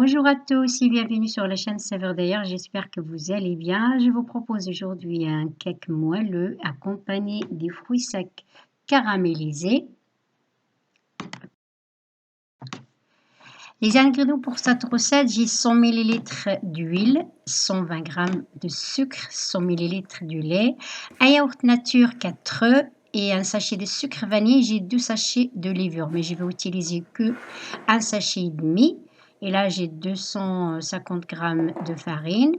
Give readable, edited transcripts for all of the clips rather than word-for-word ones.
Bonjour à tous et bienvenue sur la chaîne Saveurs d'ailleurs, j'espère que vous allez bien. Je vous propose aujourd'hui un cake moelleux accompagné des fruits secs caramélisés. Les ingrédients pour cette recette, j'ai 100 ml d'huile, 120 g de sucre, 100 ml de lait, un yaourt nature 4 œufs et un sachet de sucre vanille. J'ai 2 sachets de levure, mais je vais utiliser que un sachet et demi. Et là, j'ai 250 g de farine.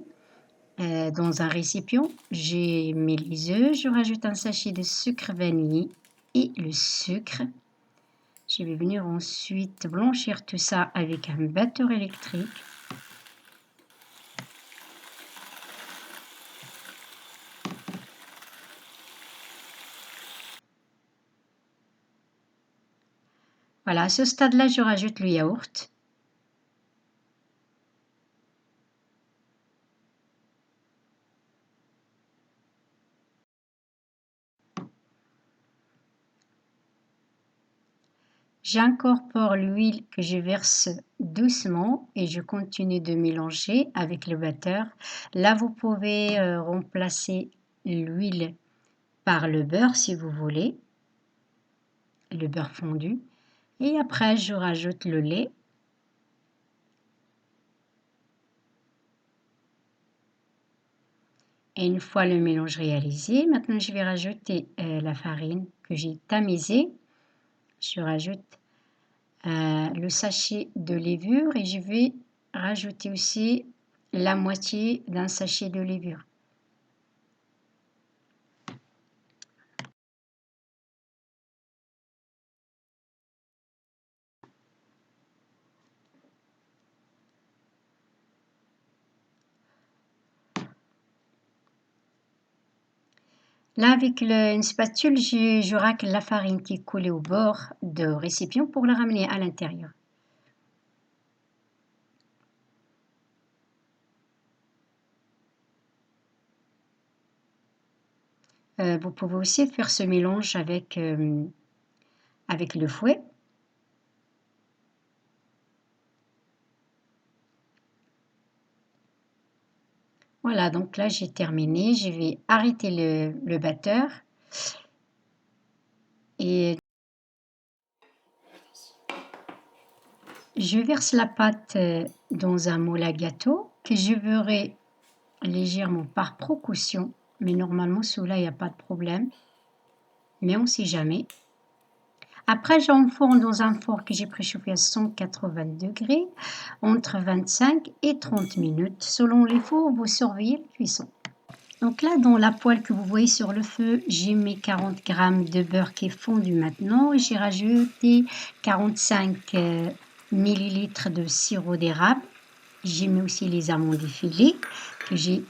Dans un récipient, j'ai mis les œufs, je rajoute un sachet de sucre vanille et le sucre. Je vais venir ensuite blanchir tout ça avec un batteur électrique. Voilà, à ce stade-là, je rajoute le yaourt. J'incorpore l'huile que je verse doucement et je continue de mélanger avec le batteur. Là, vous pouvez remplacer l'huile par le beurre si vous voulez, le beurre fondu. Et après, je rajoute le lait. Et une fois le mélange réalisé, maintenant je vais rajouter la farine que j'ai tamisée. Je rajoute le sachet de levure et je vais rajouter aussi la moitié d'un sachet de levure. Là, avec une spatule, je racle la farine qui est collée au bord de récipient pour la ramener à l'intérieur. Vous pouvez aussi faire ce mélange avec le fouet. Voilà, donc là j'ai terminé. Je vais arrêter le batteur et je verse la pâte dans un moule à gâteau que je beurrai légèrement par précaution, mais normalement celui-là il n'y a pas de problème, mais on ne sait jamais. Après, j'enfourne dans un four que j'ai préchauffé à 180 degrés entre 25 et 30 minutes. Selon les fours, vous surveillez la cuisson. Donc là, dans la poêle que vous voyez sur le feu, j'ai mis 40 g de beurre qui est fondu maintenant. J'ai rajouté 45 ml de sirop d'érable. J'ai mis aussi les amandes effilées que j'ai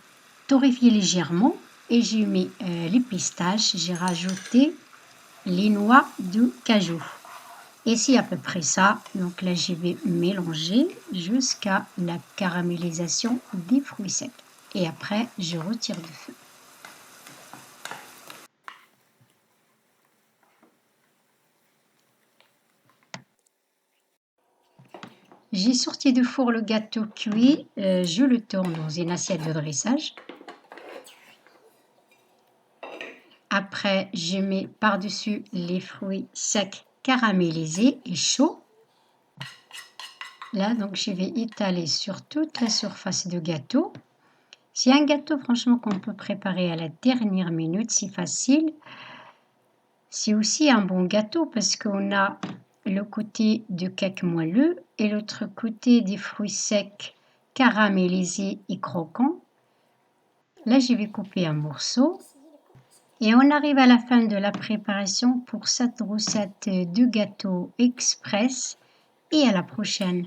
torréfiées légèrement. Et j'ai mis les pistaches. J'ai rajouté les noix de cajou. Et c'est à peu près ça. Donc là, je vais mélanger jusqu'à la caramélisation des fruits secs. Et après, je retire du feu. J'ai sorti du four le gâteau cuit. Je le tourne dans une assiette de dressage. Après, je mets par-dessus les fruits secs caramélisés et chauds. Là, donc, je vais étaler sur toute la surface du gâteau. C'est un gâteau, franchement, qu'on peut préparer à la dernière minute, c'est facile. C'est aussi un bon gâteau parce qu'on a le côté du cake moelleux et l'autre côté des fruits secs caramélisés et croquants. Là, je vais couper un morceau. Et on arrive à la fin de la préparation pour cette recette de gâteau express et à la prochaine.